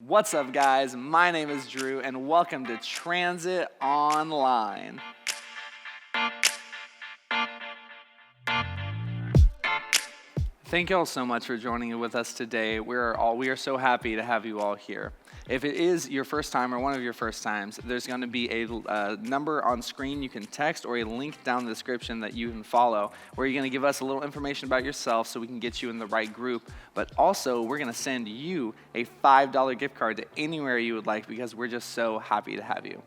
What's up, guys? My name is Drew, and welcome to Transit Online. Thank you all so much for joining with us today. We are so happy to have you all here. If it is your first time or one of your first times, there's going to be a number on screen you can text or a link down in the description that you can follow where you're going to give us a little information about yourself so we can get you in the right group. But also, we're going to send you a $5 gift card to anywhere you would like because we're just so happy to have you.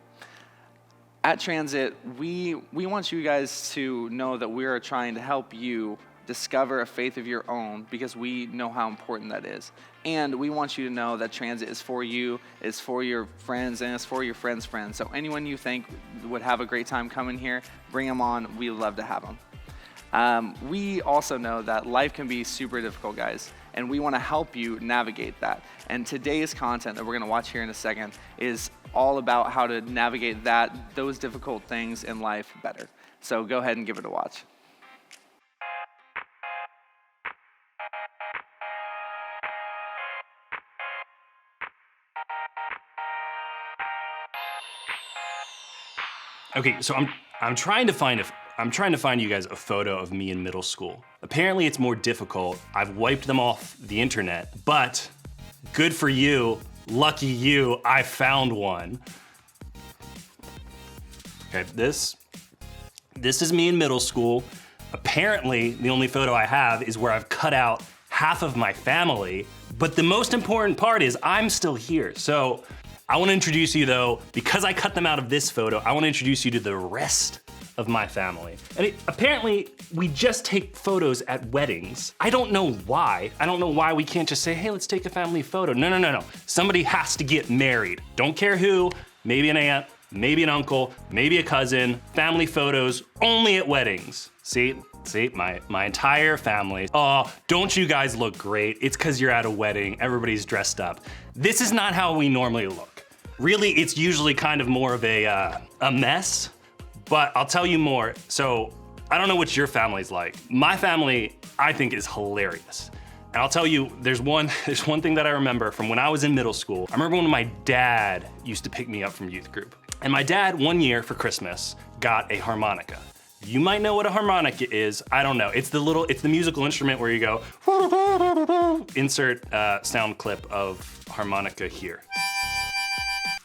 At Transit, we want you guys to know that we are trying to help you discover a faith of your own because we know how important that is. And we want you to know that Transit is for you, is for your friends, and it's for your friends' friends. So anyone you think would have a great time coming here, bring them on. We love to have them. We also know that life can be super difficult, guys, and we want to help you navigate that. And today's content that we're going to watch here in a second is all about how to navigate those difficult things in life better. So go ahead and give it a watch. Okay, so I'm trying to find you guys a photo of me in middle school. Apparently it's more difficult. I've wiped them off the internet, but good for you, lucky you, I found one. Okay, this is me in middle school. Apparently the only photo I have is where I've cut out half of my family, but the most important part is I'm still here. So I want to introduce you though, because I cut them out of this photo, I want to introduce you to the rest of my family. And apparently we just take photos at weddings. I don't know why. I don't know why we can't just say, hey, let's take a family photo. No. Somebody has to get married. Don't care who, maybe an aunt, maybe an uncle, maybe a cousin. Family photos only at weddings. See, my entire family. Oh, don't you guys look great? It's 'cause you're at a wedding, everybody's dressed up. This is not how we normally look. Really, it's usually kind of more of a mess, but I'll tell you more. So I don't know what your family's like. My family, I think, is hilarious. And I'll tell you, there's one thing that I remember from when I was in middle school. I remember when my dad used to pick me up from youth group. And my dad, one year for Christmas, got a harmonica. You might know what a harmonica is. I don't know. It's the musical instrument where you go, insert sound clip of harmonica here.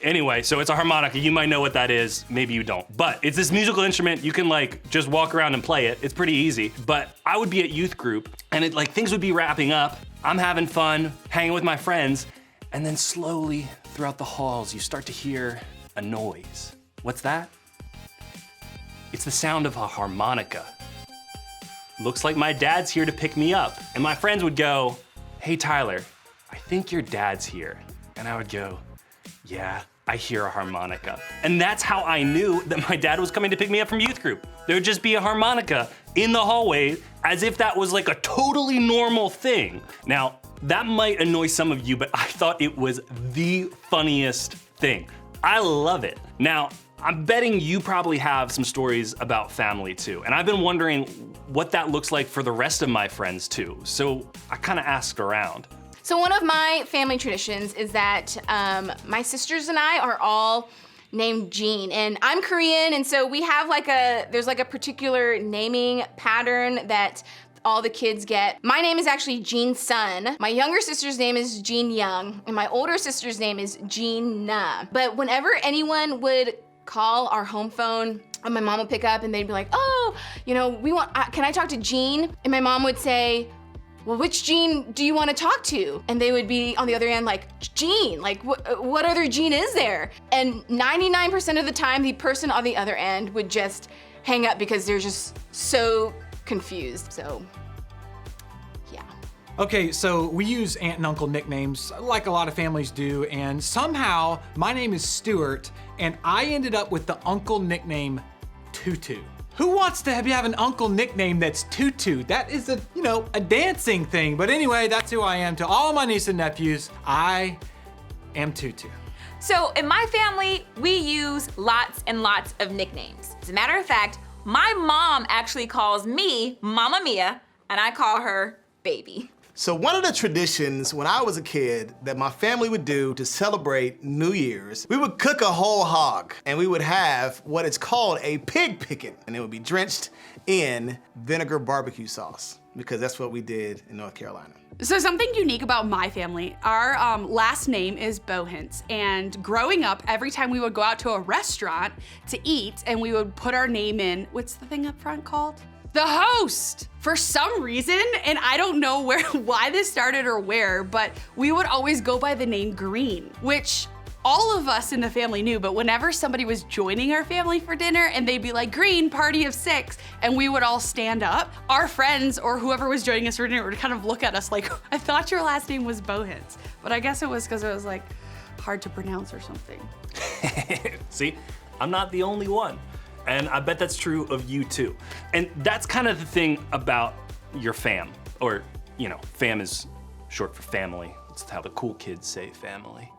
Anyway, so it's a harmonica. You might know what that is, maybe you don't. But it's this musical instrument, you can just walk around and play it. It's pretty easy. But I would be at youth group and things would be wrapping up. I'm having fun, hanging with my friends, and then slowly throughout the halls, you start to hear a noise. What's that? It's the sound of a harmonica. Looks like my dad's here to pick me up. And my friends would go, hey Tyler, I think your dad's here. And I would go, yeah, I hear a harmonica. And that's how I knew that my dad was coming to pick me up from youth group. There would just be a harmonica in the hallway as if that was like a totally normal thing. Now, that might annoy some of you, but I thought it was the funniest thing. I love it. Now, I'm betting you probably have some stories about family too. And I've been wondering what that looks like for the rest of my friends too. So I kind of asked around. So one of my family traditions is that my sisters and I are all named Jean, and I'm Korean, and so we have there's a particular naming pattern that all the kids get. My name is actually Jean Sun. My younger sister's name is Jean Young, and my older sister's name is Jean Na. But whenever anyone would call our home phone, and my mom would pick up and they'd be like, oh, can I talk to Jean? And my mom would say, well, which Jean do you want to talk to? And they would be on the other end like, Jean, what other Jean is there? And 99% of the time, the person on the other end would just hang up because they're just so confused, so yeah. Okay, so we use aunt and uncle nicknames like a lot of families do, and somehow my name is Stuart, and I ended up with the uncle nickname Tutu. Who wants to have an uncle nickname that's Tutu? That is a dancing thing. But anyway, that's who I am to all my nieces and nephews. I am Tutu. So in my family, we use lots and lots of nicknames. As a matter of fact, my mom actually calls me Mama Mia, and I call her Baby. So one of the traditions when I was a kid that my family would do to celebrate New Year's, we would cook a whole hog and we would have what is called a pig pickin', and it would be drenched in vinegar barbecue sauce because that's what we did in North Carolina. So something unique about my family, our last name is Bohens, and growing up, every time we would go out to a restaurant to eat and we would put our name in, what's the thing up front called? The host. For some reason, and I don't know why this started or where, but we would always go by the name Green, which all of us in the family knew, but whenever somebody was joining our family for dinner and they'd be like, Green, party of 6, and we would all stand up, our friends or whoever was joining us for dinner would kind of look at us like, I thought your last name was Bohens. But I guess it was because it was like hard to pronounce or something. See, I'm not the only one. And I bet that's true of you too. And that's kind of the thing about your fam, or, you know, fam is short for family. It's how the cool kids say family.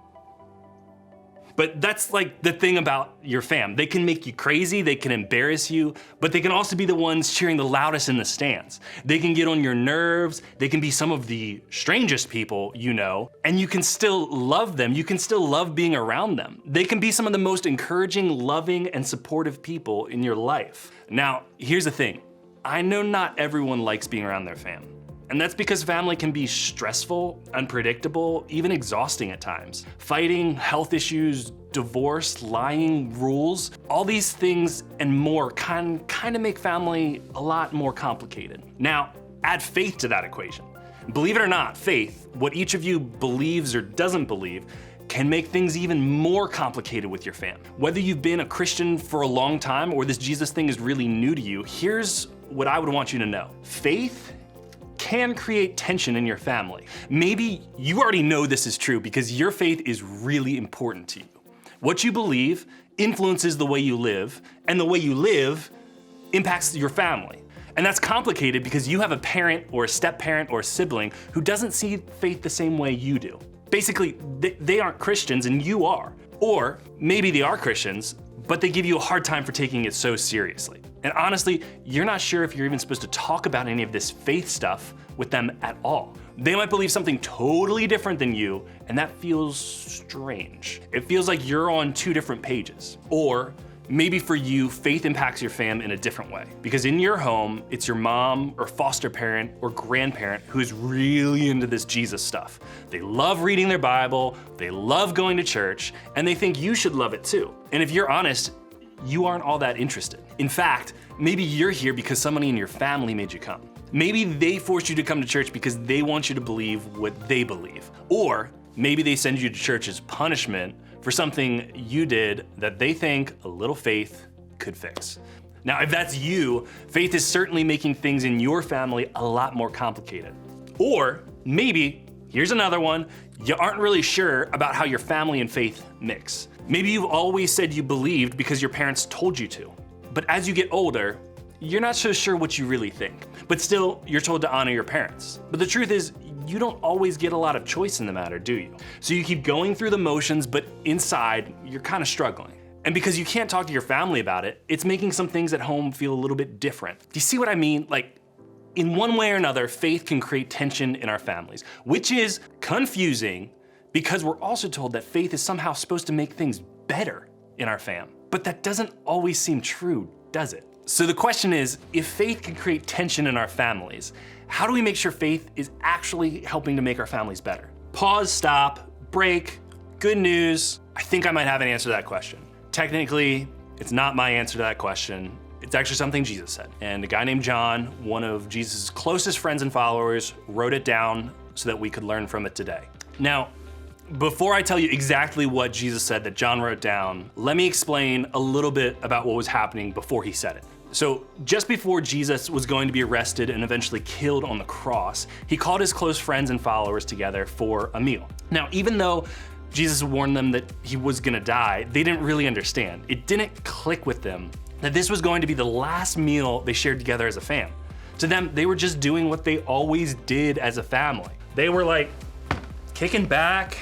But that's like the thing about your fam. They can make you crazy, they can embarrass you, but they can also be the ones cheering the loudest in the stands. They can get on your nerves, they can be some of the strangest people you know, and you can still love them, you can still love being around them. They can be some of the most encouraging, loving, and supportive people in your life. Now, here's the thing. I know not everyone likes being around their fam. And that's because family can be stressful, unpredictable, even exhausting at times. Fighting, health issues, divorce, lying, rules, all these things and more can kind of make family a lot more complicated. Now, add faith to that equation. Believe it or not, faith, what each of you believes or doesn't believe, can make things even more complicated with your fam. Whether you've been a Christian for a long time or this Jesus thing is really new to you, here's what I would want you to know. Faith can create tension in your family. Maybe you already know this is true because your faith is really important to you. What you believe influences the way you live, and the way you live impacts your family. And that's complicated because you have a parent or a step-parent or a sibling who doesn't see faith the same way you do. Basically, they aren't Christians and you are. Or maybe they are Christians, but they give you a hard time for taking it so seriously. And honestly, you're not sure if you're even supposed to talk about any of this faith stuff with them at all. They might believe something totally different than you, and that feels strange. It feels like you're on two different pages. Or maybe for you, faith impacts your fam in a different way. Because in your home, it's your mom or foster parent or grandparent who is really into this Jesus stuff. They love reading their Bible, they love going to church, and they think you should love it too. And if you're honest, you aren't all that interested. In fact, maybe you're here because somebody in your family made you come. Maybe they forced you to come to church because they want you to believe what they believe. Or maybe they send you to church as punishment for something you did that they think a little faith could fix. Now, if that's you, faith is certainly making things in your family a lot more complicated. Or maybe, here's another one, you aren't really sure about how your family and faith mix. Maybe you've always said you believed because your parents told you to. But as you get older, you're not so sure what you really think. But still, you're told to honor your parents. But the truth is, you don't always get a lot of choice in the matter, do you? So you keep going through the motions, but inside, you're kind of struggling. And because you can't talk to your family about it, it's making some things at home feel a little bit different. Do you see what I mean? Like, in one way or another, faith can create tension in our families, which is confusing because we're also told that faith is somehow supposed to make things better in our fam. But that doesn't always seem true, does it? So the question is, if faith can create tension in our families, how do we make sure faith is actually helping to make our families better? Pause, stop, break, good news. I think I might have an answer to that question. Technically, it's not my answer to that question. It's actually something Jesus said. And a guy named John, one of Jesus' closest friends and followers, wrote it down so that we could learn from it today. Now, before I tell you exactly what Jesus said that John wrote down, let me explain a little bit about what was happening before he said it. So just before Jesus was going to be arrested and eventually killed on the cross, he called his close friends and followers together for a meal. Now, even though Jesus warned them that he was gonna die, they didn't really understand. It didn't click with them that this was going to be the last meal they shared together as a fam. To them, they were just doing what they always did as a family. They were like kicking back,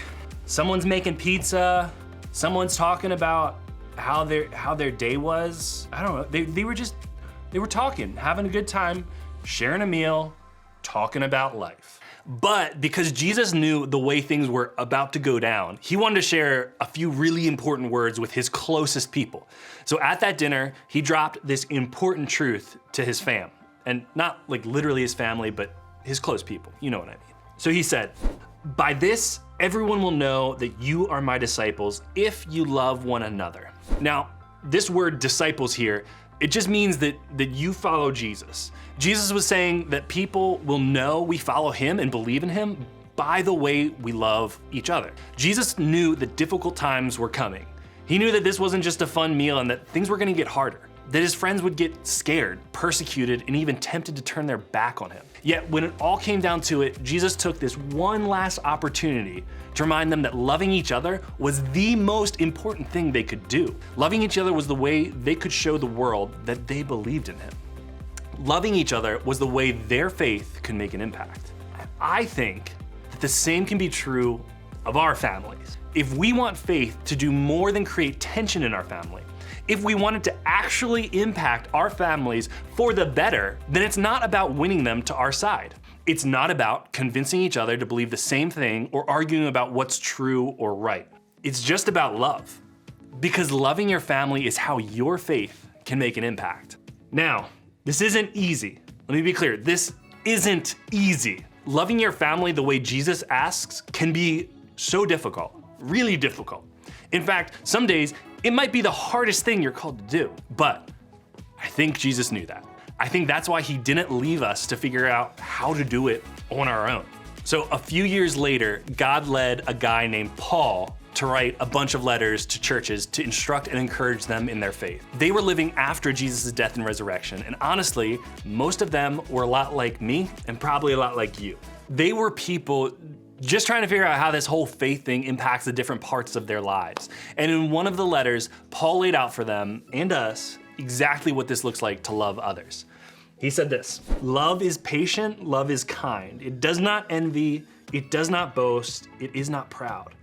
someone's making pizza, someone's talking about how their day was. I don't know, they were talking, having a good time, sharing a meal, talking about life. But because Jesus knew the way things were about to go down, he wanted to share a few really important words with his closest people. So at that dinner, he dropped this important truth to his fam. And not like literally his family, but his close people. You know what I mean. So he said, "By this, everyone will know that you are my disciples if you love one another." Now, this word disciples here, it just means that you follow Jesus. Jesus was saying that people will know we follow him and believe in him by the way we love each other. Jesus knew that difficult times were coming. He knew that this wasn't just a fun meal and that things were gonna get harder, that his friends would get scared, persecuted, and even tempted to turn their back on him. Yet when it all came down to it, Jesus took this one last opportunity to remind them that loving each other was the most important thing they could do. Loving each other was the way they could show the world that they believed in him. Loving each other was the way their faith could make an impact. I think that the same can be true of our families. If we want faith to do more than create tension in our family, if we want it to actually impact our families for the better, then it's not about winning them to our side. It's not about convincing each other to believe the same thing or arguing about what's true or right. It's just about love. Because loving your family is how your faith can make an impact. Now, this isn't easy. Let me be clear, this isn't easy. Loving your family the way Jesus asks can be so difficult, really difficult. In fact, some days, it might be the hardest thing you're called to do, but I think Jesus knew that. I think that's why he didn't leave us to figure out how to do it on our own. So a few years later, God led a guy named Paul to write a bunch of letters to churches to instruct and encourage them in their faith. They were living after Jesus' death and resurrection, and honestly, most of them were a lot like me and probably a lot like you. They were people just trying to figure out how this whole faith thing impacts the different parts of their lives. And in one of the letters, Paul laid out for them and us exactly what this looks like to love others. He said this: "Love is patient, love is kind. It does not envy, it does not boast, it is not proud.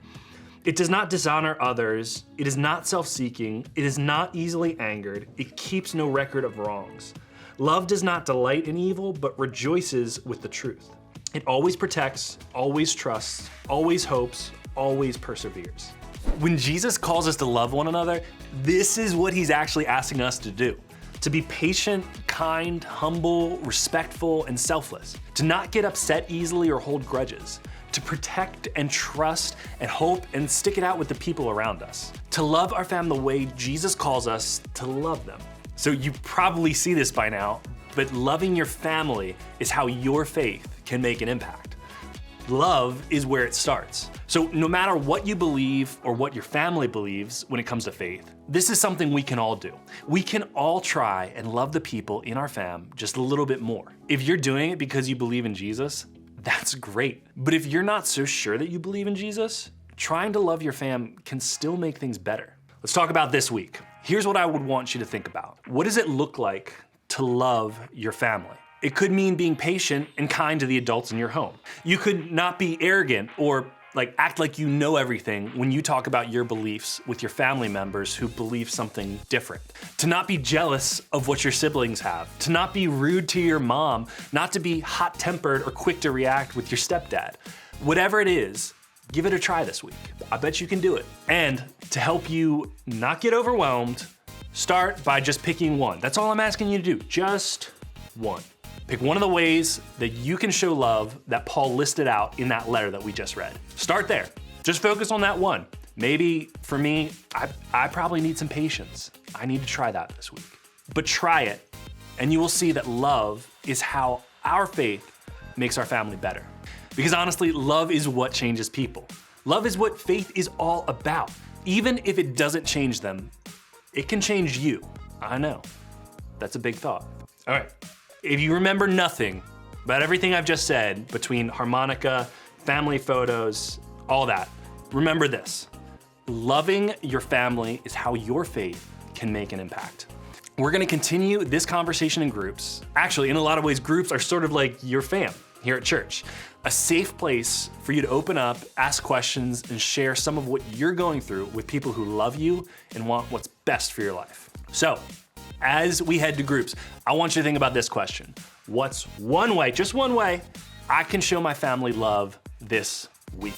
It does not dishonor others, it is not self-seeking, it is not easily angered, it keeps no record of wrongs. Love does not delight in evil, but rejoices with the truth. It always protects, always trusts, always hopes, always perseveres." When Jesus calls us to love one another, this is what he's actually asking us to do. To be patient, kind, humble, respectful, and selfless. To not get upset easily or hold grudges. To protect and trust and hope and stick it out with the people around us. To love our family the way Jesus calls us to love them. So you probably see this by now, but loving your family is how your faith can make an impact. Love is where it starts. So no matter what you believe or what your family believes when it comes to faith, this is something we can all do. We can all try and love the people in our fam just a little bit more. If you're doing it because you believe in Jesus, that's great. But if you're not so sure that you believe in Jesus, trying to love your fam can still make things better. Let's talk about this week. Here's what I would want you to think about. What does it look like to love your family? It could mean being patient and kind to the adults in your home. You could not be arrogant or act like you know everything when you talk about your beliefs with your family members who believe something different. To not be jealous of what your siblings have. To not be rude to your mom. Not to be hot-tempered or quick to react with your stepdad. Whatever it is, give it a try this week. I bet you can do it. And to help you not get overwhelmed, start by just picking one. That's all I'm asking you to do, just one. Pick one of the ways that you can show love that Paul listed out in that letter that we just read. Start there. Just focus on that one. Maybe for me, I probably need some patience. I need to try that this week. But try it, and you will see that love is how our faith makes our family better. Because honestly, love is what changes people. Love is what faith is all about. Even if it doesn't change them, it can change you. I know. That's a big thought. All right. If you remember nothing about everything I've just said between harmonica, family photos, all that, remember this. Loving your family is how your faith can make an impact. We're gonna continue this conversation in groups. Actually, in a lot of ways, groups are sort of like your fam here at church. A safe place for you to open up, ask questions, and share some of what you're going through with people who love you and want what's best for your life. So, as we head to groups, I want you to think about this question. What's one way, just one way, I can show my family love this week.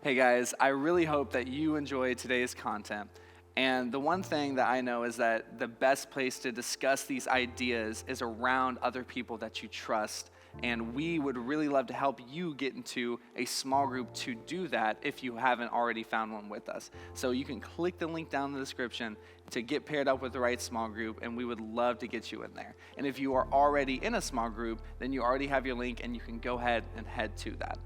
Hey guys, I really hope that you enjoyed today's content. And the one thing that I know is that the best place to discuss these ideas is around other people that you trust. And we would really love to help you get into a small group to do that if you haven't already found one with us. So you can click the link down in the description to get paired up with the right small group, and we would love to get you in there. And if you are already in a small group, then you already have your link and you can go ahead and head to that.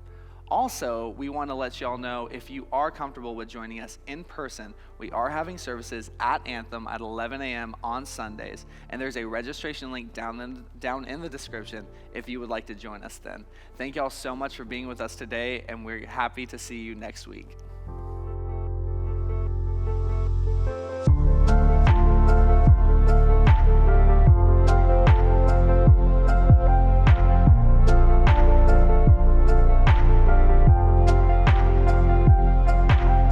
Also, we want to let y'all know if you are comfortable with joining us in person, we are having services at Anthem at 11 a.m. on Sundays, and there's a registration link down in the description if you would like to join us then. Thank y'all so much for being with us today, and we're happy to see you next week.